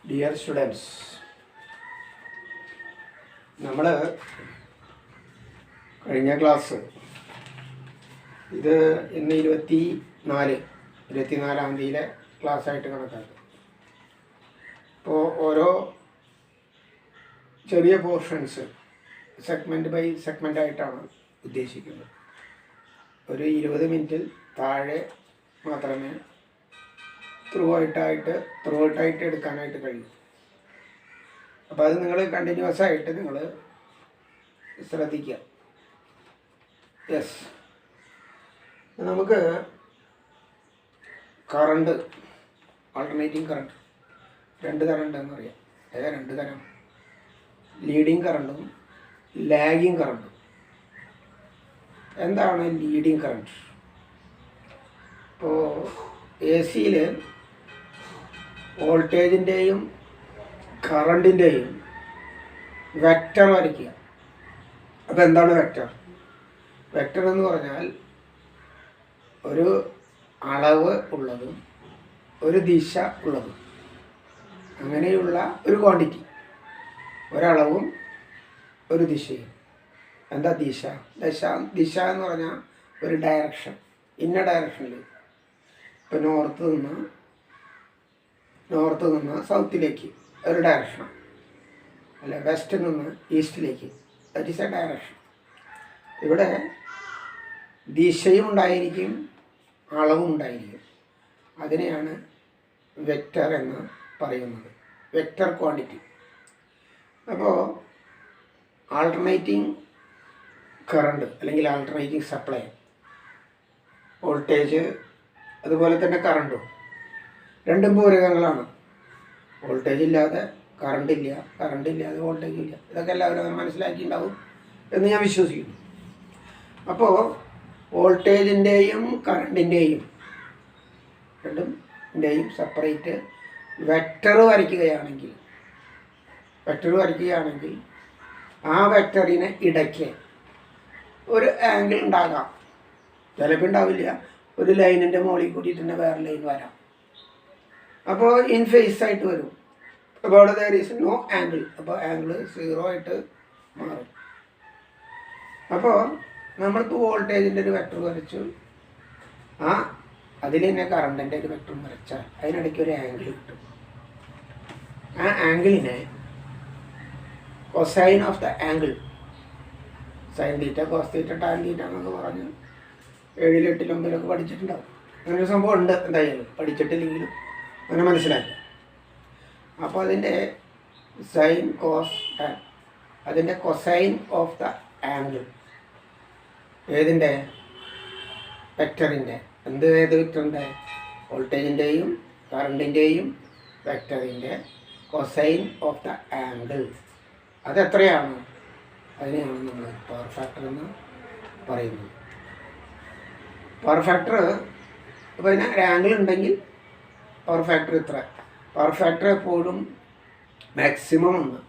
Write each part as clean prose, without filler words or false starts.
Dear students, നമ്മൾ കഴിഞ്ഞ class ഇത് ഇന്ന് 24-ാം തീയതിയിലെ ക്ലാസ്സായിട്ട് കണക്കാക്കും. അപ്പോൾ ഓരോ ചെറിയ പോർഷൻസ് സെഗ്മെൻറ്റ് ബൈ സെഗ്മെൻ്റ് ആയിട്ടാണ് ഉദ്ദേശിക്കുന്നത്. ഒരു 20 മിനിറ്റിൽ താഴെ മാത്രമേ ത്രൂ ഔട്ടായിട്ട് എടുക്കാനായിട്ട് കഴിയും. അപ്പോൾ അത് നിങ്ങൾ കണ്ടിന്യൂസ് ആയിട്ട് നിങ്ങൾ ശ്രദ്ധിക്കുക. യെസ്, നമുക്ക് കറണ്ട്, ആൾട്ടർനേറ്റിംഗ് കറണ്ട് 2 തരം ഉണ്ടെന്ന് അറിയാം. ഏതാ 2 തരം? ലീഡിങ് കറണ്ടും ലാഗിങ് കറണ്ടും. എന്താണ് ലീഡിങ് കറണ്ട്? ഇപ്പോൾ AC-യിൽ വോൾട്ടേജിൻ്റെയും കറണ്ടിൻ്റെയും വെക്റ്റർ വരയ്ക്കുക. അപ്പോൾ എന്താണ് വെക്റ്റർ? വെക്റ്റർ എന്ന് പറഞ്ഞാൽ ഒരു അളവ് ഉള്ളതും ഒരു ദിശ ഉള്ളതും, അങ്ങനെയുള്ള ഒരു ക്വാണ്ടിറ്റി, ഒരളവും ഒരു ദിശയും. എന്താ ദിശ? ദിശ എന്ന് പറഞ്ഞാൽ ഒരു ഡയറക്ഷൻ, ഇന്ന ഡയറക്ഷനിൽ. ഇപ്പോൾ നോർത്ത് നിന്ന് സൗത്തിലേക്ക് ഒരു ഡയറക്ഷൻ, അല്ല വെസ്റ്റിൽ നിന്ന് ഈസ്റ്റിലേക്ക്, ദാറ്റ് ഈസ് എ ഡയറക്ഷൻ. ഇവിടെ ദിശയും ഉണ്ടായിരിക്കും, അളവും ഉണ്ടായിരിക്കും. അതിനെയാണ് വെക്റ്റർ എന്ന് പറയുന്നത്, വെക്റ്റർ ക്വാണ്ടിറ്റി. അപ്പോൾ ആൾട്ടർനേറ്റിംഗ് കറണ്ട് അല്ലെങ്കിൽ ആൾട്ടർനേറ്റിംഗ് സപ്ലൈ, വോൾട്ടേജ് അതുപോലെ തന്നെ കറണ്ടും രണ്ടും പൂരകങ്ങളാണ്. വോൾട്ടേജ് ഇല്ലാതെ കറണ്ട് ഇല്ല, കറണ്ട് ഇല്ലാതെ വോൾട്ടേജ് ഇല്ല. ഇതൊക്കെ എല്ലാവരും മനസ്സിലാക്കിയിട്ടുണ്ടാവും എന്ന് ഞാൻ വിശ്വസിക്കുന്നു. അപ്പോൾ വോൾട്ടേജിൻ്റെയും കറണ്ടിൻ്റെയും രണ്ടിൻ്റെയും സെപ്പറേറ്റ് വെക്റ്റർ വരയ്ക്കുകയാണെങ്കിൽ ആ വെക്റ്ററിന് ഇടയ്ക്ക് ഒരു ആംഗിൾ ഉണ്ടാകാം. ചിലപ്പോൾ ഉണ്ടാവില്ല, ഒരു ലൈനിൻ്റെ മുകളിൽ കൂടിയിട്ട് തന്നെ വേറെ ലൈൻ വരാം. അപ്പോൾ ഇൻ ഫേസ് ആയിട്ട് വരും. അപ്പോൾ അവിടെ ദർ ഈസ് നോ ആംഗിൾ, അപ്പോൾ ആംഗിൾ 0 ആയിട്ട് മാറും. അപ്പോൾ നമ്മളിപ്പോൾ വോൾട്ടേജിൻ്റെ ഒരു വെക്റ്റർ വരച്ചു, അതിൽ തന്നെ കറണ്ടിൻ്റെ ഒരു വെക്റ്റർ വരച്ചാൽ അതിനിടയ്ക്ക് ഒരു ആംഗിൾ കിട്ടും. ആ ആംഗിളിനെ cosine of the angle, sine theta, cos theta, tan theta എന്നൊക്കെ പറഞ്ഞ് 7, 8, 9 പഠിച്ചിട്ടുണ്ടാവും. അങ്ങനെ ഒരു സംഭവം ഉണ്ട്. എന്തായാലും പഠിച്ചിട്ടില്ലെങ്കിലും അങ്ങനെ മനസ്സിലാക്കുക. അപ്പോൾ അതിൻ്റെ സൈൻ, കോസ്, ടാൻ, അതിൻ്റെ കൊസൈൻ ഓഫ് ദ ആംഗിൾ ഏതിൻ്റെ? വെക്റ്ററിൻ്റെ. ഏത് വെക്റ്ററിൻ്റെ? വോൾട്ടേജിൻ്റെയും കറണ്ടിൻ്റെയും വെക്റ്ററിൻ്റെ കൊസൈൻ ഓഫ് ദ ആംഗിൾ അതെത്രയാണ്? അതിനെയാണ് നമ്മൾ പവർ ഫാക്ടർ എന്ന് പറയുന്നത്. പവർ ഫാക്ടർ, അപ്പോൾ അതിന് ഒരു ആംഗിൾ ഉണ്ടെങ്കിൽ പവർ ഫാക്ടർ ഇത്ര. പവർ ഫാക്ടർ എപ്പോഴും മാക്സിമം 1,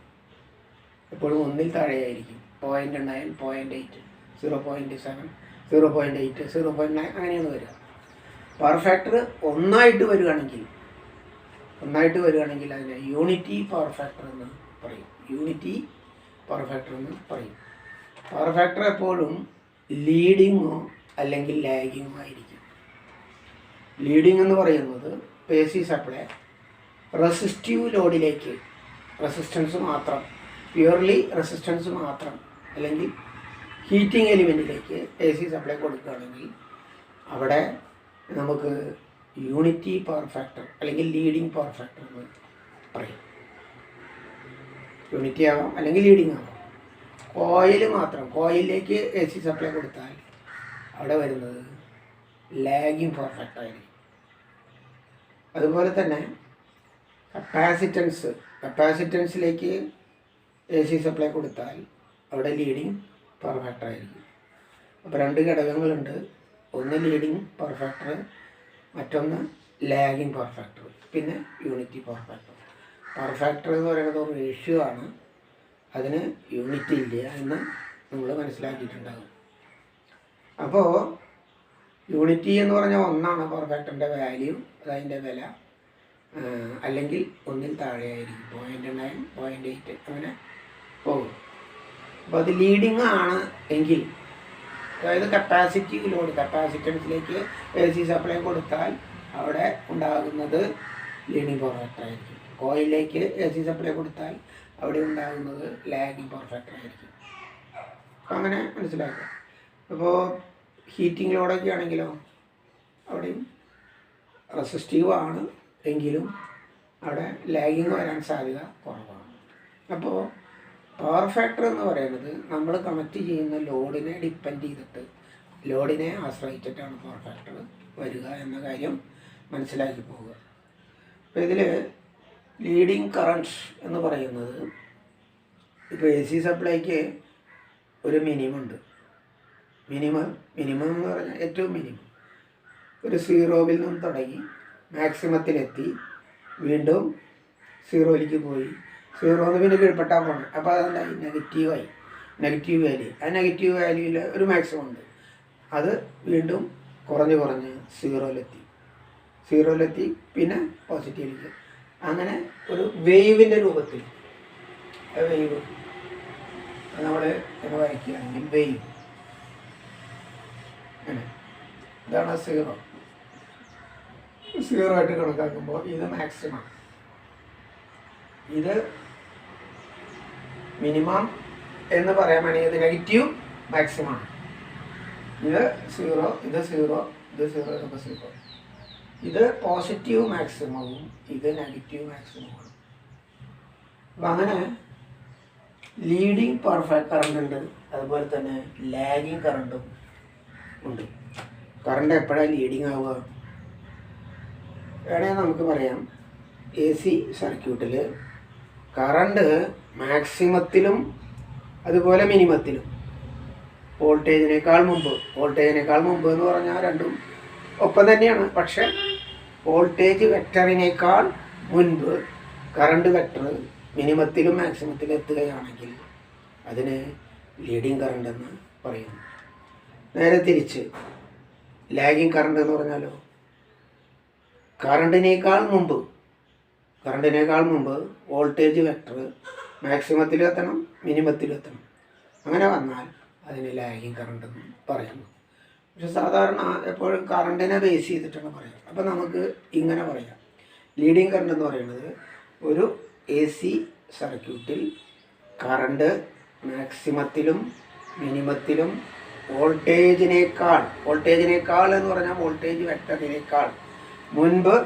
എപ്പോഴും 1-ൽ താഴെയായിരിക്കും. 0.9, 0.8, 0.7, 0.8, 0.9 അങ്ങനെയാണ് വരിക. പവർ ഫാക്ടർ ഒന്നായിട്ട് വരികയാണെങ്കിൽ അതിനെ യൂണിറ്റി പവർ ഫാക്ടർ എന്ന് പറയും. പവർ ഫാക്ടർ എപ്പോഴും ലീഡിങ്ങോ അല്ലെങ്കിൽ ലാഗിങ്ങോ ആയിരിക്കും. ലീഡിങ് എന്ന് പറയുന്നത് AC സപ്ലൈ റെസിസ്റ്റീവ് ലോഡിലേക്ക്, റെസിസ്റ്റൻസ് മാത്രം, പ്യുവർലി റെസിസ്റ്റൻസ് മാത്രം, അല്ലെങ്കിൽ ഹീറ്റിംഗ് എലിമെൻറ്റിലേക്ക് AC സപ്ലൈ കൊടുക്കുകയാണെങ്കിൽ അവിടെ നമുക്ക് യൂണിറ്റി പവർ ഫാക്ടർ അല്ലെങ്കിൽ ലീഡിങ് പവർ ഫാക്ടർ എന്ന് പറയും. യൂണിറ്റി ആവാം അല്ലെങ്കിൽ ലീഡിങ് ആവാം. കോയിലിലേക്ക് AC സപ്ലൈ കൊടുത്താൽ അവിടെ വരുന്നത് ലാഗിങ് പവർ ഫാക്ടർ ആയിരിക്കും. അതുപോലെ തന്നെ കപ്പാസിറ്റൻസിലേക്ക് AC സപ്ലൈ കൊടുത്താൽ അവിടെ ലീഡിങ് പവർ ഫാക്ടർ ആയിരിക്കും. അപ്പോൾ 2 ഘടകങ്ങളുണ്ട്. ഒന്ന് ലീഡിങ് പവർ ഫാക്ടർ, മറ്റൊന്ന് ലാഗിങ് പവർ ഫാക്ടർ, പിന്നെ unity power factor. Power factor എന്ന് പറയുന്നത് ഒരു റേഷ്യോ ആണ്, അതിന് യൂണിറ്റി ഇല്ല എന്ന് നമ്മൾ മനസ്സിലാക്കിയിട്ടുണ്ടാകും. അപ്പോൾ യൂണിറ്റി എന്ന് പറഞ്ഞാൽ ഒന്നാണ് പവർ ഫാക്ടറിൻ്റെ വാല്യൂ, അതതിൻ്റെ വില, അല്ലെങ്കിൽ ഒന്നിൽ താഴെയായിരിക്കും. 0.9, 0.8 അങ്ങനെ പോകും. അപ്പോൾ അത് ലീഡിങ് ആണ് എങ്കിൽ, അതായത് കപ്പാസിറ്റി ലോഡ്, കപ്പാസിറ്റൻസിലേക്ക് AC സപ്ലൈ കൊടുത്താൽ അവിടെ ഉണ്ടാകുന്നത് ലീഡിങ് പവർ ഫാക്ടർ ആയിരിക്കും. കോയിലേക്ക് AC സപ്ലൈ കൊടുത്താൽ അവിടെ ഉണ്ടാകുന്നത് ലാഗിങ് പവർ ഫാക്ടർ ആയിരിക്കും. അപ്പം അങ്ങനെ മനസ്സിലാക്കുക. അപ്പോൾ ഹീറ്റിംഗ് ലോഡൊക്കെ ആണെങ്കിലോ അവിടെയും റെസിസ്റ്റീവ് ആണ് എങ്കിലും അവിടെ ലാഗിങ് വരാൻ സാധ്യത കുറവാണ്. അപ്പോൾ പവർ ഫാക്ടർ എന്ന് പറയുന്നത് നമ്മൾ കണക്ട് ചെയ്യുന്ന ലോഡിനെ ഡിപ്പെൻഡ് ചെയ്തിട്ട്, ലോഡിനെ ആശ്രയിച്ചിട്ടാണ് പവർ ഫാക്ടർ വരിക എന്ന കാര്യം മനസ്സിലാക്കി പോവുക. അപ്പോൾ ഇതിൽ ലീഡിങ് കറണ്ട് എന്ന് പറയുന്നത്, ഇപ്പോൾ AC സപ്ലൈക്ക് ഒരു മിനിമം ഉണ്ട്. മിനിമം എന്ന് പറഞ്ഞാൽ ഏറ്റവും മിനിമം ഒരു 0-ൽ നിന്ന് തുടങ്ങി മാക്സിമത്തിലെത്തി വീണ്ടും 0-ലേക്ക് പോയി, 0 പിന്നെ കീഴ്പ്പെട്ടാൽ പോകണം. അപ്പോൾ അതെന്തായി? Negative value. ആ നെഗറ്റീവ് വാല്യൂവിൽ ഒരു മാക്സിമം ഉണ്ട്. അത് വീണ്ടും കുറഞ്ഞ് 0-ലെത്തി പിന്നെ പോസിറ്റീവിലേക്ക്. അങ്ങനെ ഒരു വേവിൻ്റെ രൂപത്തിൽ, വേവ് നമ്മൾ വരയ്ക്കുകയാണെങ്കിൽ വേവ് ഇതാണ് 0 ആയിട്ട് കണക്കാക്കുമ്പോൾ ഇത് മാക്സിമം, ഇത് മിനിമം എന്ന് പറയാൻ വേണമെങ്കിൽ ഇത് നെഗറ്റീവ് മാക്സിമമാണ്. ഇത് 0, ഇത് 0, ഇത് 0, ഇതൊക്കെ 0. ഇത് പോസിറ്റീവ് മാക്സിമവും ഇത് നെഗറ്റീവ് മാക്സിമമാണ്. അപ്പം അങ്ങനെ ലീഡിങ് പവർ ഫാക്ടർ കറണ്ട് ഉണ്ട്, അതുപോലെ തന്നെ ലാഗിങ് കറണ്ടും ഉണ്ട്. കറണ്ട് എപ്പോഴാണ് ലീഡിങ് ആവുക? വേണമെങ്കിൽ നമുക്ക് പറയാം, AC സർക്യൂട്ടിൽ കറണ്ട് മാക്സിമത്തിലും അതുപോലെ മിനിമത്തിലും വോൾട്ടേജിനേക്കാൾ മുമ്പ് എന്ന് പറഞ്ഞാൽ രണ്ടും ഒപ്പം തന്നെയാണ്. പക്ഷേ വോൾട്ടേജ് വെക്ടറിനേക്കാൾ മുൻപ് കറണ്ട് വെക്ടർ മിനിമത്തിലും മാക്സിമത്തിലും എത്തുകയാണെങ്കിൽ അതിന് ലീഡിങ് കറണ്ട് എന്ന് പറയുന്നു. നേരെ തിരിച്ച് ലാഗിങ് കറണ്ട് എന്ന് പറഞ്ഞാലോ, കറണ്ടിനേക്കാൾ മുമ്പ് വോൾട്ടേജ് വെക്ടർ മാക്സിമത്തിലും എത്തണം, മിനിമത്തിലും എത്തണം. അങ്ങനെ വന്നാൽ അതിന് ലാഗിങ് കറണ്ട് എന്ന് പറയുന്നു. പക്ഷെ സാധാരണ എപ്പോഴും കറണ്ടിനെ ബേസ് ചെയ്തിട്ടാണ് പറയുക. അപ്പോൾ നമുക്ക് ഇങ്ങനെ പറയാം, ലീഡിങ് കറണ്ട് എന്ന് പറയുന്നത് ഒരു AC സർക്യൂട്ടിൽ കറണ്ട് മാക്സിമത്തിലും മിനിമത്തിലും വോൾട്ടേജിനേക്കാൾ എന്ന് പറഞ്ഞാൽ വോൾട്ടേജ് വെക്ടറിനേക്കാൾ മുൻപ്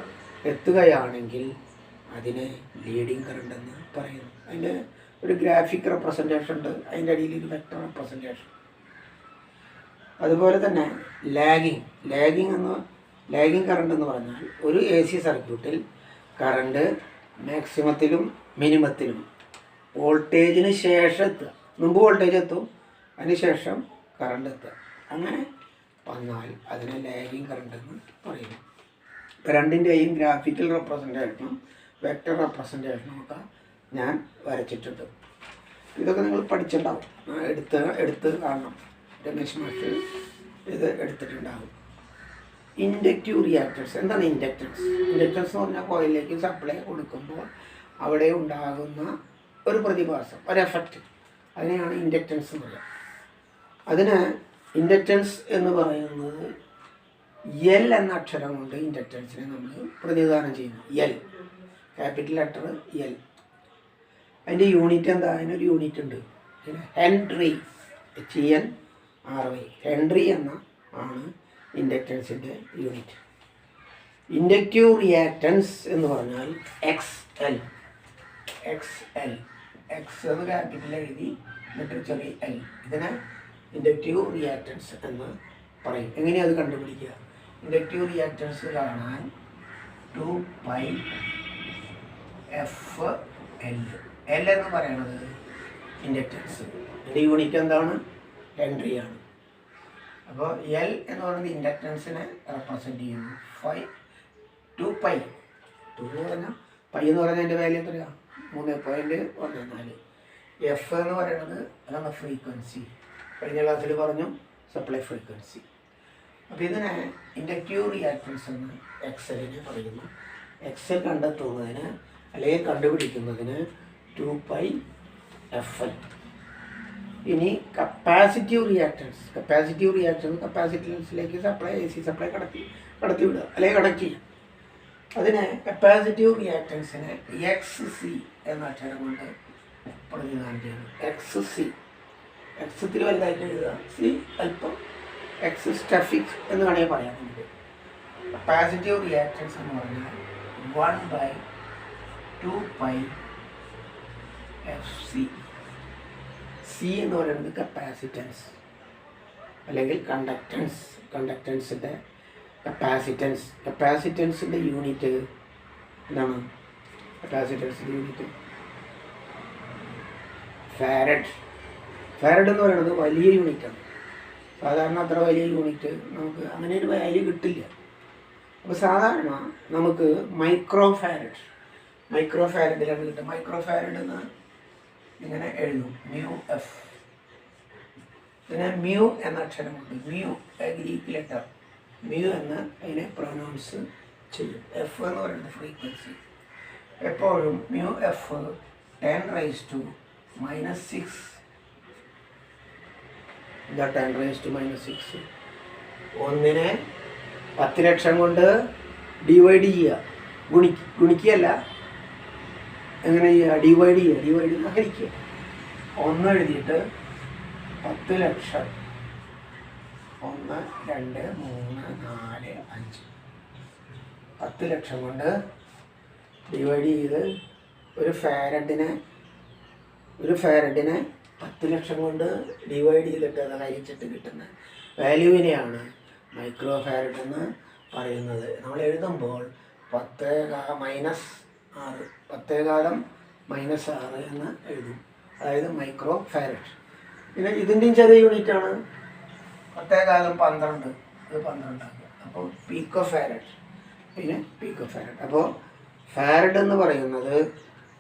എത്തുകയാണെങ്കിൽ അതിനെ ലീഡിങ് കറണ്ട് എന്ന് പറയുന്നു. അതിൻ്റെ ഒരു ഗ്രാഫിക് റെപ്രസെൻറ്റേഷൻ ഉണ്ട്, അതിൻ്റെ അടിയിൽ ഒരു വെക്ടർ റെപ്രസെൻറ്റേഷൻ. അതുപോലെ തന്നെ ലാഗിങ് കറണ്ട് എന്ന് പറഞ്ഞാൽ ഒരു AC സർക്യൂട്ടിൽ കറണ്ട് മാക്സിമത്തിലും മിനിമത്തിലും വോൾട്ടേജിന് ശേഷം എത്തുക. മുമ്പ് വോൾട്ടേജ് എത്തും, അതിന് ശേഷം കറണ്ട് എത്തുക. അങ്ങനെ വന്നാൽ അതിനെ ലാഗിങ് കറണ്ട് എന്ന് പറയുന്നു. ഇപ്പം രണ്ടിൻ്റെയും ഗ്രാഫിക്കൽ റെപ്രസെൻറ്റേഷനും വെക്ടർ റെപ്രസെൻറ്റേഷനും ഒക്കെ ഞാൻ വരച്ചിട്ടുണ്ട്. ഇതൊക്കെ നിങ്ങൾ പഠിച്ചിട്ടുണ്ടാവും, എടുത്ത് കാണണം. രമേശ് മാഷ് ഇത് എടുത്തിട്ടുണ്ടാകും. Inductive reactance. എന്താണ് ഇൻഡക്റ്റൻസ് എന്ന് പറഞ്ഞാൽ കോയിലിലേക്ക് സപ്ലൈ കൊടുക്കുമ്പോൾ അവിടെ ഉണ്ടാകുന്ന ഒരു പ്രതിഭാസം, ഒരു എഫക്റ്റ്, അതിനെയാണ് ഇൻഡക്റ്റൻസ് എന്ന് പറയുക. അതിന് ഇൻഡക്റ്റൻസ് എന്ന് പറയുന്നത് L എന്ന അക്ഷരം കൊണ്ട് ഇൻഡക്റ്റൻസിനെ നമ്മൾ പ്രതിനിധാനം ചെയ്യുന്നു. L, capital letter L. അതിൻ്റെ യൂണിറ്റ് എന്താ? അതിനൊരു യൂണിറ്റ് ഉണ്ട്, ഹെൻറി, HENRY. ഹെൻറി എന്ന ആണ് ഇൻഡക്റ്റൻസിൻ്റെ യൂണിറ്റ്. ഇൻഡക്റ്റീവ് റിയാക്റ്റൻസ് എന്ന് പറഞ്ഞാൽ XL. X എന്ന് ക്യാപിറ്റൽ എഴുതി എന്നിട്ട് ചെറിയ L. ഇതിനെ ഇൻഡക്റ്റീവ് റിയാക്റ്റൻസ് എന്ന് പറയും. എങ്ങനെയാണ് അത് കണ്ടുപിടിക്കുക? ഇൻഡക്റ്റീവ് റിയാക്റ്റൻസ് കാണാൻ 2πfL. L എന്ന് പറയുന്നത് ഇൻഡക്റ്റൻസ്, ഇതിൻ്റെ യൂണിറ്റ് എന്താണ്? ഹെൻറിയാണ്. അപ്പോൾ L എന്ന് പറയുന്നത് ഇൻഡക്റ്റൻസിനെ റെപ്രസെൻറ്റ് ചെയ്യുന്നു. 2π എന്ന് പറഞ്ഞാൽ പൈ എന്ന് പറഞ്ഞാൽ അതിൻ്റെ വാല്യൂ എത്രയാണ്? 3.14. F എന്ന് പറയുന്നത് അതാണ് ഫ്രീക്വൻസി. കഴിഞ്ഞ ക്ലാസ്സിൽ പറഞ്ഞു, സപ്ലൈ ഫ്രീക്വൻസി. അപ്പോൾ ഇതിനെ ഇൻഡക്റ്റീവ് റിയാക്ടൻസ് എന്ന് എക്സലിനെ പറയുന്നു. എക്സൽ കണ്ടെത്തുന്നതിന് അല്ലെങ്കിൽ കണ്ടുപിടിക്കുന്നതിന് 2πfl. ഇനി കപ്പാസിറ്റീവ് റിയാക്ടൻസ് കപ്പാസിറ്റൻസിലേക്ക് സപ്ലൈ AC സപ്ലൈ കടത്തി വിടുക അല്ലെങ്കിൽ കടക്കി. അതിനെ കപ്പാസിറ്റീവ് റിയാക്ടൻസിനെ XC എന്ന അക്ഷരം കൊണ്ട് പ്രതിനിധാനം ചെയ്യുന്നു. XC ഇത്തിരി വലുതായിട്ട് എഴുതുക, സി അല്പം എക്സ് സ്റ്റഫിക്സ് എന്ന് വേണമെങ്കിൽ പറയാം. നമുക്ക് കപ്പാസിറ്റീവ് റിയാക്ടൻസ് എന്ന് പറഞ്ഞാൽ 1/2πfc. സി എന്ന് പറയുന്നത് കപ്പാസിറ്റൻസ് അല്ലെങ്കിൽ കണ്ടക്ടൻസിൻ്റെ കപ്പാസിറ്റൻസിൻ്റെ യൂണിറ്റ് എന്താണ്? കപ്പാസിറ്റൻസിൻ്റെ യൂണിറ്റ് ഫാരഡ് എന്ന് പറയുന്നത് വലിയ യൂണിറ്റാണ്. സാധാരണ അത്ര വലിയ യൂണിറ്റ് നമുക്ക് അങ്ങനെ ഒരു വാല്യൂ കിട്ടില്ല. അപ്പോൾ സാധാരണ നമുക്ക് മൈക്രോ ഫാരഡിലാണ് കിട്ടുക. മൈക്രോ ഫാരഡ് എന്ന് ഇങ്ങനെ എഴുതും, μF. പിന്നെ മ്യൂ എന്ന അക്ഷരമുണ്ട്, ഗ്രീക്ക് ലെറ്റർ മ്യൂ എന്ന് അതിനെ പ്രൊനൗൺസ് ചെയ്യും. എഫ് എന്ന് പറയുന്നത് ഫ്രീക്വൻസി. എപ്പോഴും μF 10⁻⁻6. എന്താ 10⁻⁻6? 1നെ 10 ലക്ഷം കൊണ്ട് ഡിവൈഡ് ചെയ്യുക, ഗുണിക്കുകയല്ല, എങ്ങനെ ചെയ്യുക? ഡിവൈഡ് ഹരിക്കുക. 1 എഴുതിയിട്ട് 10 ലക്ഷം 1 2 3 4 5 10 ലക്ഷം കൊണ്ട് ഡിവൈഡ് ചെയ്ത് ഒരു ഫാരഡിനെ 10 ലക്ഷം കൊണ്ട് ഡിവൈഡ് ചെയ്തിട്ട് അത് ഹരിച്ചിട്ട് കിട്ടുന്ന വാല്യൂവിനെയാണ് മൈക്രോ ഫാരഡ് എന്ന് പറയുന്നത്. നമ്മൾ എഴുതുമ്പോൾ 10⁻⁻6 എന്ന് എഴുതും, അതായത് മൈക്രോ ഫാരഡ്. പിന്നെ ഇതിൻ്റെയും ചെറിയ യൂണിറ്റാണ് 10⁻12, അത് 12 ആക്കുക. അപ്പോൾ പീക്കോ ഫാരഡ്. അപ്പോൾ ഫാരഡ് എന്ന് പറയുന്നത്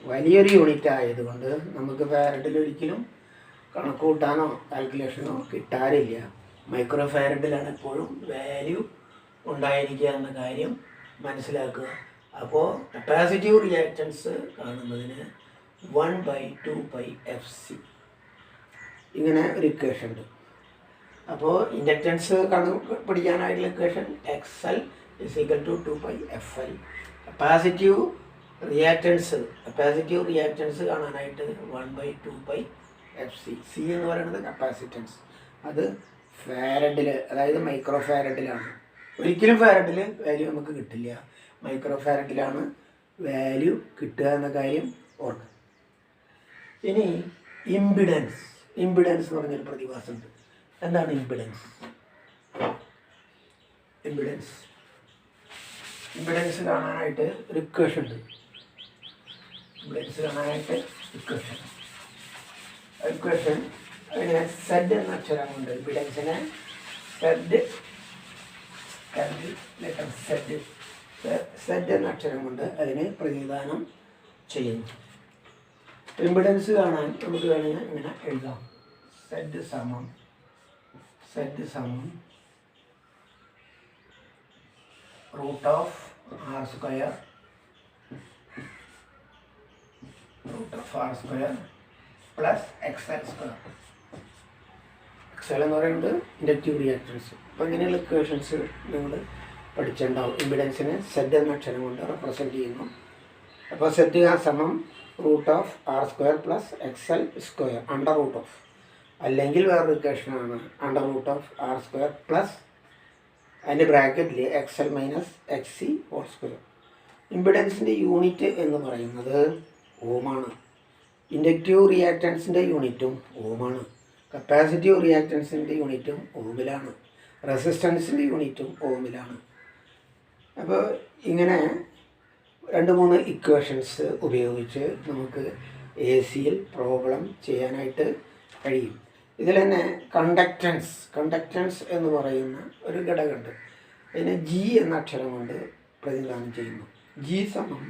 വലിയൊരു യൂണിറ്റ് ആയതുകൊണ്ട് നമുക്ക് ഫാരഡിൽ ഒരിക്കലും കണക്ക് കൂട്ടാനോ കാൽക്കുലേഷനോ കിട്ടാറില്ല. മൈക്രോ ഫാരഡിലാണ് എപ്പോഴും വാല്യൂ ഉണ്ടായിരിക്കുക എന്ന കാര്യം മനസ്സിലാക്കുക. അപ്പോൾ കപ്പാസിറ്റീവ് റിയാക്ടൻസ് കാണുന്നതിന് 1/2πfc ഇങ്ങനെ ഒരു ഇക്വേഷൻ ഉണ്ട്. അപ്പോൾ ഇൻഡക്റ്റൻസ് പഠിക്കാനായിട്ടുള്ള equation XL = 2πfl. Capacitive reactance കാണാനായിട്ട് 1/2πfc. സി എന്ന് പറയുന്നത് കപ്പാസിറ്റൻസ്, അത് ഫാരഡിൽ, അതായത് മൈക്രോ ഫാരഡിലാണ്. ഒരിക്കലും ഫാരഡിൽ വാല്യൂ നമുക്ക് കിട്ടില്ല, മൈക്രോ ഫാരഡിലാണ് വാല്യൂ കിട്ടുക എന്ന കാര്യം ഓർക്കുക. ഇനി ഇമ്പിഡൻസ് എന്ന് പറഞ്ഞൊരു പ്രതിഭാസമുണ്ട്. എന്താണ് ഇമ്പിഡൻസ് കാണാനായിട്ട് ഒരു ഇക്വേഷൻ ഉണ്ട്. ഇക്വേഷൻ അതിനെ സെഡ് എന്ന അക്ഷരം കൊണ്ട് ഇമ്പിഡൻസിനെ സെഡ് എന്ന അക്ഷരം കൊണ്ട് അതിനെ പ്രതിനിധാനം ചെയ്യുന്നു. ഇമ്പിഡൻസ് കാണാൻ നമുക്ക് വേണമെങ്കിൽ ഇങ്ങനെ എഴുതാം. സെഡ് സമം √r² പ്ലസ് XL². XL എന്ന് പറയുന്നത് ഇൻഡക്റ്റീവ് റിയാക്ടൻസ്. അപ്പോൾ ഇങ്ങനെയുള്ള ഇക്വേഷൻസ് നിങ്ങൾ പഠിച്ചിട്ടുണ്ടാവും. ഇമ്പിഡൻസിനെ സെഡ് എന്ന അക്ഷരം കൊണ്ട് റെപ്രസെൻറ്റ് ചെയ്യുന്നു. അപ്പോൾ സെഡ് സമം √r² പ്ലസ് XL², √, അല്ലെങ്കിൽ വേറൊരു ഇക്വേഷനാണ് √r² പ്ലസ് അതിൻ്റെ ബ്രാക്കറ്റിൽ XL - XC². ഇമ്പിഡൻസിൻ്റെ യൂണിറ്റ് എന്ന് പറയുന്നത് ഓമാണ്. ഇൻഡക്റ്റീവ് റിയാക്ടൻസിൻ്റെ യൂണിറ്റും ഓമാണ്. കപ്പാസിറ്റീവ് റിയാക്ടൻസിൻ്റെ യൂണിറ്റും ഓമിലാണ്. റെസിസ്റ്റൻസിൻ്റെ യൂണിറ്റും ഓമിലാണ്. അപ്പോൾ ഇങ്ങനെ 2-3 ഇക്വേഷൻസ് ഉപയോഗിച്ച് നമുക്ക് AC-യിൽ പ്രോബ്ലം ചെയ്യാനായിട്ട് കഴിയും. ഇതിൽ തന്നെ കണ്ടക്റ്റൻസ് എന്ന് പറയുന്ന ഒരു ഘടകമുണ്ട്. അതിനെ G എന്ന അക്ഷരം കൊണ്ട് പ്രതിനിധാനം ചെയ്യുന്നു. G സമം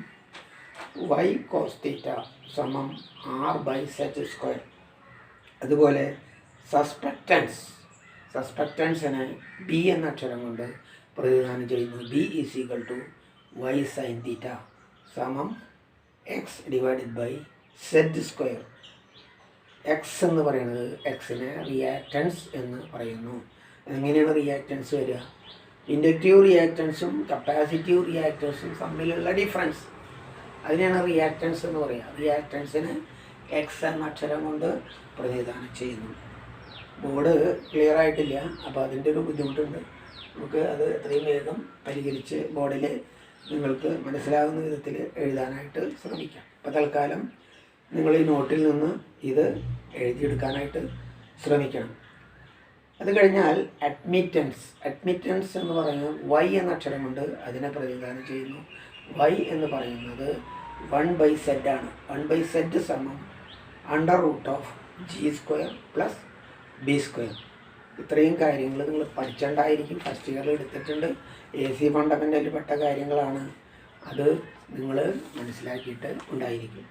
y cos θ സമം R/z². അതുപോലെ സസ്പെക്റ്റൻസിനെ ബി എന്ന അക്ഷരം കൊണ്ട് പ്രതിനിധാനം ചെയ്യുന്നു. B is equal to Y sine theta സമം X divided by Z square. X എന്ന് പറയുന്നത് എക്സിനെ റിയാക്റ്റൻസ് എന്ന് പറയുന്നു. എങ്ങനെയാണ് റിയാക്റ്റൻസ് വരിക? ഇൻഡക്റ്റീവ് റിയാക്റ്റൻസും കപ്പാസിറ്റീവ് റിയാക്റ്റൻസും തമ്മിലുള്ള ഡിഫറൻസ്, അതിനെയാണ് റിയാക്റ്റൻസ് എന്ന് പറയുക. റിയാക്റ്റൻസിന് എക്സ് എന്ന അക്ഷരം കൊണ്ട് പ്രതിനിധാനം ചെയ്യുന്നു. ബോർഡ് ക്ലിയർ ആയിട്ടില്ല, അപ്പോൾ അതിൻ്റെ ഒരു ബുദ്ധിമുട്ടുണ്ട്. നമുക്ക് അത് എത്രയും വേഗം പരിഹരിച്ച് ബോർഡിൽ നിങ്ങൾക്ക് മനസ്സിലാകുന്ന വിധത്തിൽ എഴുതാനായിട്ട് ശ്രമിക്കാം. അപ്പോൾ തൽക്കാലം നിങ്ങൾ ഈ നോട്ടിൽ നിന്ന് ഇത് എഴുതിയെടുക്കാനായിട്ട് ശ്രമിക്കണം. അത് കഴിഞ്ഞാൽ അഡ്മിറ്റൻസ് എന്ന് പറയുന്നത് വൈ എന്ന അക്ഷരം കൊണ്ട് അതിനെ പ്രതിനിധാനം ചെയ്യുന്നു. വൈ എന്ന് പറയുന്നത് 1/z ആണ്. 1/z സമം √g² പ്ലസ് b². ഇത്രയും കാര്യങ്ങൾ നിങ്ങൾ പഠിച്ചിട്ടുണ്ടായിരിക്കും, ഫസ്റ്റ് ഇയറിൽ എടുത്തിട്ടുണ്ട്. AC ഫണ്ടമെൻ്റലിൽ പെട്ട കാര്യങ്ങളാണ്. അത് നിങ്ങൾ മനസ്സിലാക്കിയിട്ട് ഉണ്ടായിരിക്കും.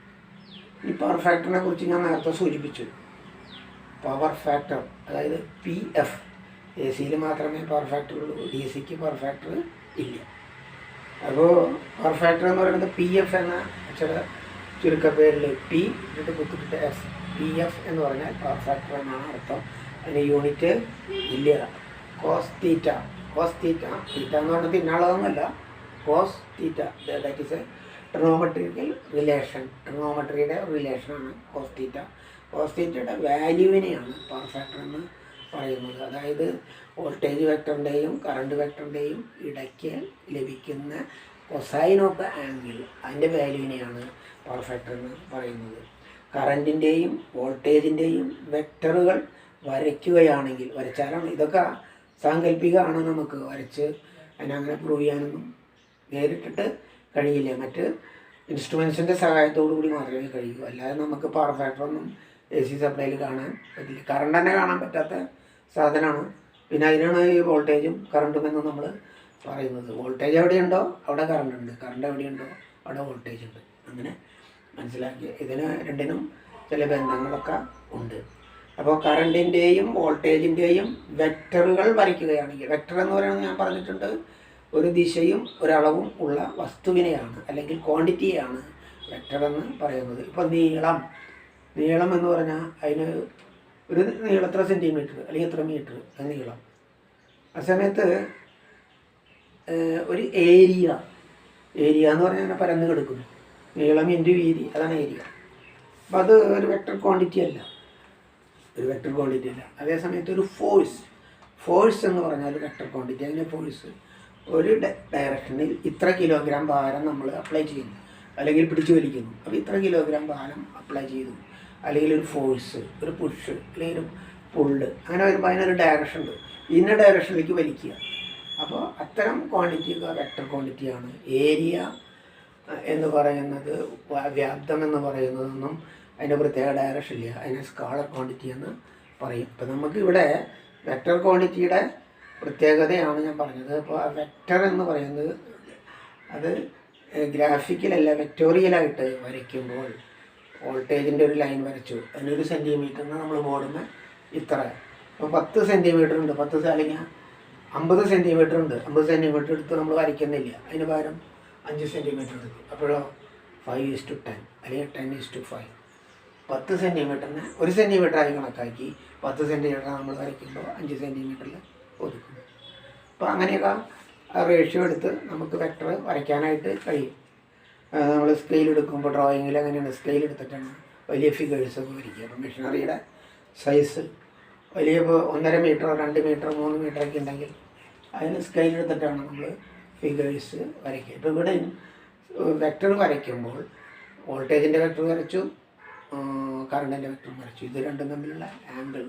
ഈ പവർ ഫാക്ടറിനെ കുറിച്ച് ഞാൻ നേരത്തെ സൂചിപ്പിച്ചു. പവർ ഫാക്ടർ അതായത് PF. AC മാത്രമേ പവർ ഫാക്ടർ ഉള്ളൂ, DC പവർ ഫാക്ടർ ഇല്ല. അപ്പോൾ പവർ ഫാക്ടർ എന്ന് പറയുന്നത് PF എന്ന അക്ഷര ചുരുക്കപ്പേരിൽ P എന്നിട്ട് കുത്തിട്ട് F. PF എന്ന് പറഞ്ഞാൽ പവർ ഫാക്ടർ എന്നാണ് അർത്ഥം. അതിന് യൂണിറ്റ് ഇല്ല. കോസ് തീറ്റ എന്ന് പറഞ്ഞാൽ തിന്നാളതൊന്നുമല്ല. Cos theta that is a trigonometrical relation. ട്രിഗണോമെട്രിയുടെ റിലേഷനാണ് കോസ് തീറ്റ. കോസ് തീറ്റയുടെ വാല്യൂവിനെയാണ് പവർ ഫാക്ടർ എന്ന് പറയുന്നത്. അതായത് വോൾട്ടേജ് വെക്ടറിൻ്റെയും കറണ്ട് വെക്ടറിൻ്റെയും ഇടയ്ക്ക് ലഭിക്കുന്ന കൊസൈൻ ഓഫ് ദ ആംഗിൾ, അതിൻ്റെ വാല്യൂവിനെയാണ് പവർ ഫാക്ടർ എന്ന് പറയുന്നത്. കറണ്ടിൻ്റെയും വോൾട്ടേജിൻ്റെയും വെക്ടറുകൾ വരയ്ക്കുകയാണെങ്കിൽ, വരച്ചാലാണ് ഇതൊക്കെ സാങ്കല്പികമാണ്, നമുക്ക് വരച്ച് അതിനങ്ങനെ പ്രൂവ് ചെയ്യാനൊന്നും നേരിട്ടിട്ട് കഴിയില്ല. മറ്റ് ഇൻസ്ട്രുമെൻസിൻ്റെ സഹായത്തോടു കൂടി മാത്രമേ കഴിയൂ. അല്ലാതെ നമുക്ക് പവർ ഫാക്ടറൊന്നും AC സപ്ലൈയിൽ കാണാൻ പറ്റില്ല. കറണ്ട് തന്നെ കാണാൻ പറ്റാത്ത സാധനമാണ്. പിന്നെ അതിനാണ് ഈ വോൾട്ടേജും കറണ്ടും എന്ന് നമ്മൾ പറയുന്നത്. വോൾട്ടേജ് എവിടെയുണ്ടോ അവിടെ കറണ്ട് ഉണ്ട്, കറണ്ട് എവിടെയുണ്ടോ അവിടെ വോൾട്ടേജ് ഉണ്ട്. അങ്ങനെ മനസ്സിലാക്കി. ഇതിന് രണ്ടിനും ചില ബന്ധങ്ങളൊക്കെ ഉണ്ട്. അപ്പോൾ കറണ്ടിൻ്റെയും വോൾട്ടേജിൻ്റെയും വെക്ടറുകൾ വരയ്ക്കുകയാണെങ്കിൽ, വെക്ടർ എന്ന് പറയുന്നത് ഞാൻ പറഞ്ഞിട്ടുണ്ട്, ഒരു ദിശയും ഒരളവും ഉള്ള വസ്തുവിനെയാണ് അല്ലെങ്കിൽ ക്വാണ്ടിറ്റിയെയാണ് വെക്ടർ എന്ന് പറയുന്നത്. ഇപ്പോൾ നീളം എന്ന് പറഞ്ഞാൽ അതിന് ഒരു നീളം എത്ര സെൻറ്റിമീറ്റർ അല്ലെങ്കിൽ എത്ര മീറ്റർ നീളം. ആ സമയത്ത് ഒരു ഏരിയ എന്ന് പറഞ്ഞാൽ അങ്ങനെ പരന്ന് കിടക്കുന്നു. നീളം ഇൻറ്റു വീതി, അതാണ് ഏരിയ. അപ്പം അത് ഒരു വെക്ടർ ക്വാണ്ടിറ്റി അല്ല. അതേസമയത്ത് ഒരു ഫോഴ്സ് എന്ന് പറഞ്ഞാൽ വെക്ടർ ക്വാണ്ടിറ്റി. അതിൻ്റെ ഫോഴ്സ് ഒരു ഡയറക്ഷനിൽ ഇത്ര കിലോഗ്രാം ഭാരം നമ്മൾ അപ്ലൈ ചെയ്യുന്നു അല്ലെങ്കിൽ പിടിച്ചു വലിക്കുന്നു. അപ്പോൾ ഇത്ര കിലോഗ്രാം ഭാരം അപ്ലൈ ചെയ്തു. അല്ലെങ്കിൽ ഒരു ഫോഴ്സ്, ഒരു പുഷ് അല്ലെങ്കിൽ ഒരു പുള്ള്, അങ്ങനെ വരുമ്പോൾ അതിനൊരു ഡയറക്ഷൻ ഉണ്ട്. ഇന്ന ഡയറക്ഷനിലേക്ക് വലിക്കുക. അപ്പോൾ അത്തരം ക്വാണ്ടിറ്റി വെക്ടർ ക്വാണ്ടിറ്റിയാണ്. ഏരിയ എന്ന് പറയുന്നത്, വ്യാപ്തം എന്ന് പറയുന്നതൊന്നും അതിൻ്റെ പ്രത്യേക ഡയറക്ഷൻ ഇല്ല. അതിനെ സ്കാളർ ക്വാണ്ടിറ്റി എന്ന് പറയും. ഇപ്പം നമുക്കിവിടെ വെക്ടർ ക്വാണ്ടിറ്റിയുടെ പ്രത്യേകതയാണ് ഞാൻ പറഞ്ഞത്. അപ്പോൾ ആ വെക്ടർ എന്ന് പറയുന്നത് അത് ഗ്രാഫിക്കലല്ല, വെക്ടോറിയലായിട്ട് വരയ്ക്കുമ്പോൾ വോൾട്ടേജിൻ്റെ ഒരു ലൈൻ വരച്ചു, അതിനൊരു സെൻറ്റിമീറ്ററിന് നമ്മൾ ബോർഡിന് ഇത്ര. അപ്പോൾ 10 സെൻറ്റിമീറ്റർ ഉണ്ട്, 10 അല്ലെങ്കിൽ 50 സെൻറ്റിമീറ്റർ ഉണ്ട്. 50 സെൻറ്റിമീറ്റർ എടുത്ത് നമ്മൾ വരയ്ക്കുന്നില്ല, അതിന് പകരം 5 സെൻറ്റിമീറ്റർ എടുക്കും. അപ്പോഴോ 5:10 അല്ലെങ്കിൽ 10:5. 10 സെൻറ്റിമീറ്ററിന് 1 സെൻറ്റിമീറ്ററായി കണക്കാക്കി 10 സെൻറ്റിമീറ്റർ നമ്മൾ വരയ്ക്കുമ്പോൾ 5 സെൻറ്റിമീറ്ററിൽ ഒതുക്കും. അപ്പോൾ അങ്ങനെയൊക്കെ ആ റേഷ്യോ എടുത്ത് നമുക്ക് വെക്ടർ വരയ്ക്കാനായിട്ട് കഴിയും. നമ്മൾ സ്കെയിൽ എടുക്കുമ്പോൾ ഡ്രോയിങ്ങിൽ അങ്ങനെയാണ്, സ്കെയിൽ എടുത്തിട്ടാണ് വലിയ ഫിഗേഴ്സൊക്കെ വരയ്ക്കുക. അപ്പോൾ മെഷീനറിയുടെ സൈസ് വലിയ 1.5 മീറ്റർ 2 മീറ്റർ 3 മീറ്ററൊക്കെ ഉണ്ടെങ്കിൽ അതിന് സ്കെയിൽ എടുത്തിട്ടാണ് നമ്മൾ ഫിഗേഴ്സ് വരയ്ക്കുക. ഇപ്പോൾ ഇവിടെ വെക്ടർ വരയ്ക്കുമ്പോൾ വോൾട്ടേജിൻ്റെ വെക്ടർ വരച്ചു, കറണ്ടിൻ്റെ വെക്ടർ വരച്ചു. ഇത് രണ്ടും തമ്മിലുള്ള ആംഗിൾ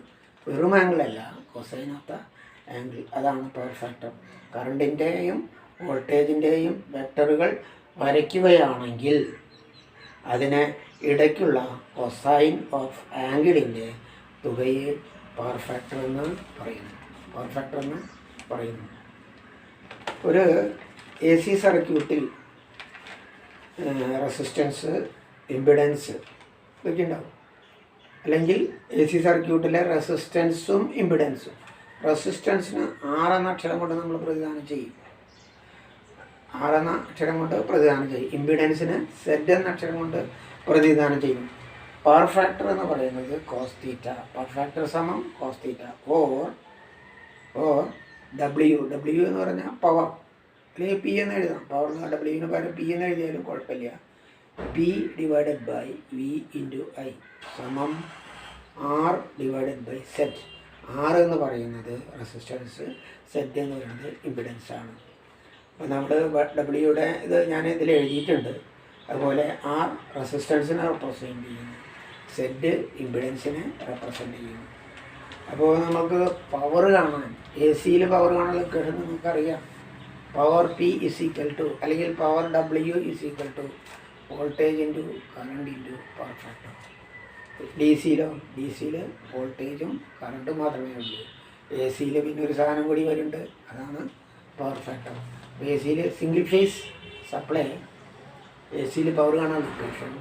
വെറും ആംഗിളല്ല, കൊസൈൻ ഓഫ് ദ ആംഗിൾ, അതാണ് പവർ ഫാക്ടർ. കറണ്ടിൻ്റെയും വോൾട്ടേജിൻ്റെയും വെക്ടറുകൾ വരയ്ക്കുകയാണെങ്കിൽ അതിന് ഇടയ്ക്കുള്ള കൊസൈൻ ഓഫ് ആംഗിളിൻ്റെ തുകയെ പവർ ഫാക്ടർ എന്ന് പറയുന്നു. ഒരു AC സർക്യൂട്ടിൽ റെസിസ്റ്റൻസ്, ഇമ്പിഡൻസ് ഇതൊക്കെ ഉണ്ടാവും. അല്ലെങ്കിൽ AC സർക്യൂട്ടിലെ റെസിസ്റ്റൻസും ഇമ്പിഡൻസും റെസിസ്റ്റൻസിന് R എന്ന അക്ഷരം കൊണ്ട് നമ്മൾ പ്രതിദാനം ചെയ്യും. R എന്ന അക്ഷരം കൊണ്ട് പ്രതിദാനം ചെയ്യും. ഇമ്പിഡൻസിന് Z എന്ന അക്ഷരം കൊണ്ട് പ്രതിദാനം ചെയ്യും. പവർ ഫാക്ടർ എന്ന് പറയുന്നത് കോസ് തീറ്റ. പവർ ഫാക്ടർ സമം കോസ് തീറ്റ ഓർ W എന്ന് പറഞ്ഞാൽ പവർ, അല്ലെങ്കിൽ P എന്ന് എഴുതാം. പവർ Wന് പകരം P എന്ന് എഴുതിയാലും കുഴപ്പമില്ല. P divided by V into I സമം R divided by Z. R എന്ന് പറയുന്നത് റെസിസ്റ്റൻസ്, Z എന്ന് പറയുന്നത് ഇമ്പിഡൻസ് ആണ്. അപ്പോൾ നമ്മൾ Wയുടെ ഇത് ഞാൻ ഇതിൽ എഴുതിയിട്ടുണ്ട്. അതുപോലെ R റെസിസ്റ്റൻസിനെ റെപ്രസെൻറ്റ് ചെയ്യുന്നു, Z ഇമ്പിഡൻസിനെ റെപ്രസെൻറ്റ് ചെയ്യുന്നു. അപ്പോൾ നമുക്ക് പവർ കാണാൻ, AC പവർ കാണാനൊക്കെ നിങ്ങൾക്കറിയാം. Power P is equal to, അല്ലെങ്കിൽ power W is equal to voltage into current into power factor. DC യിൽ വോൾട്ടേജും കറണ്ടും മാത്രമേ ഉള്ളൂ. AC പിന്നെ ഒരു സാധനം കൂടി വരുന്നുണ്ട്, അതാണ് power factor. AC single phase supply, AC power കാണാൻ equation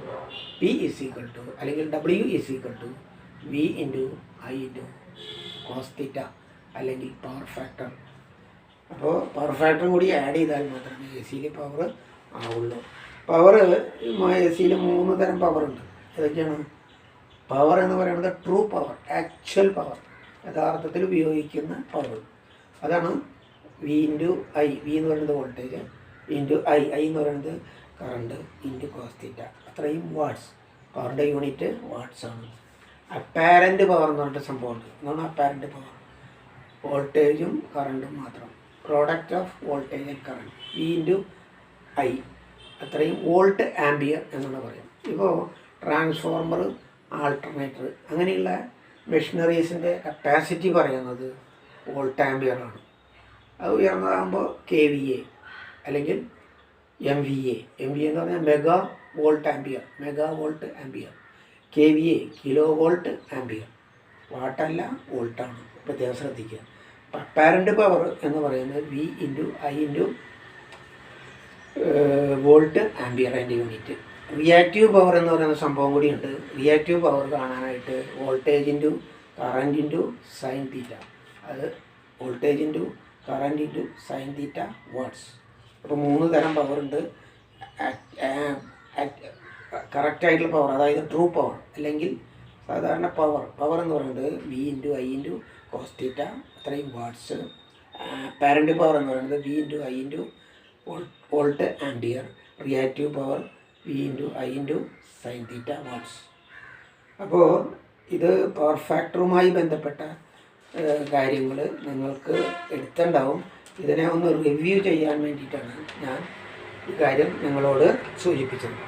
P is equal to, അല്ലെങ്കിൽ W is equal to V into I into cos theta, അല്ലെങ്കിൽ പവർ ഫാക്ടർ. അപ്പോൾ പവർ ഫാക്ടറും കൂടി ആഡ് ചെയ്താൽ മാത്രമേ AC പവർ ആവുള്ളൂ. പവർ AC 3 തരം പവറുണ്ട്. ഏതൊക്കെയാണ്? പവർ എന്ന് പറയുന്നത് ട്രൂ പവർ, ആക്ച്വൽ പവർ, യഥാർത്ഥത്തിൽ ഉപയോഗിക്കുന്ന പവർ. അതാണ് V ഇൻറ്റു I. V എന്ന് പറയുന്നത് വോൾട്ടേജ്, ഇൻറ്റു I എന്ന് പറയുന്നത് കറണ്ട്, ഇൻറ്റു കോസ് തീറ്റ. അത്രയും വാട്ട്സ്. പവറിൻ്റെ യൂണിറ്റ് വാട്ട്സ് ആണ്. അപ്പാരൻറ്റ് പവർ എന്ന് പറഞ്ഞിട്ട് സംഭവമുണ്ട്. എന്താണ് അപ്പാരൻറ്റ് പവർ? വോൾട്ടേജും കറണ്ടും മാത്രം. Product of voltage and current, V into I. അത്രയും വോൾട്ട് ആംബിയർ എന്നാണ് പറയും. ഇപ്പോൾ ട്രാൻസ്ഫോർമർ, ആൾട്ടർനേറ്റർ, അങ്ങനെയുള്ള മെഷീനറീസിൻ്റെ കപ്പാസിറ്റി പറയുന്നത് വോൾട്ട് ആംബിയറാണ്. അത് ഉയർന്നതാകുമ്പോൾ KVA അല്ലെങ്കിൽ MVA. MVA എന്ന് പറഞ്ഞാൽ mega volt ampere. KVA kilo volt ampere. വാട്ടല്ല, വോൾട്ടാണ്, പ്രത്യേകം ശ്രദ്ധിക്കുക. അപ്പാരൻറ്റ് പവർ എന്ന് പറയുന്നത് V into I into volt ampere അതിൻ്റെ യൂണിറ്റ്. റിയാക്റ്റീവ് പവർ എന്ന് പറയുന്ന സംഭവം കൂടിയുണ്ട്. റിയാക്റ്റീവ് പവർ കാണാനായിട്ട് voltage into current into sine theta. അത് voltage into current into sine theta watts. അപ്പോൾ 3 തരം പവറുണ്ട്. കറക്റ്റായിട്ടുള്ള പവർ, അതായത് ട്രൂ പവർ, അല്ലെങ്കിൽ സാധാരണ പവർ എന്ന് പറയുന്നത് V into I into cos theta, അത്രയും വാട്ട്സ്. പാരൻറ്റ് പവർ എന്ന് പറയുന്നത് V into I into volt ampere. Reactive power V into I into sine theta watts. അപ്പോൾ ഇത് പവർ ഫാക്ടറുമായി ബന്ധപ്പെട്ട കാര്യങ്ങൾ നിങ്ങൾക്ക് എടുത്തുണ്ടാവും. ഇതിനെ ഒന്ന് റിവ്യൂ ചെയ്യാൻ വേണ്ടിയിട്ടാണ് ഞാൻ ഈ കാര്യം നിങ്ങളോട് സൂചിപ്പിച്ചത്.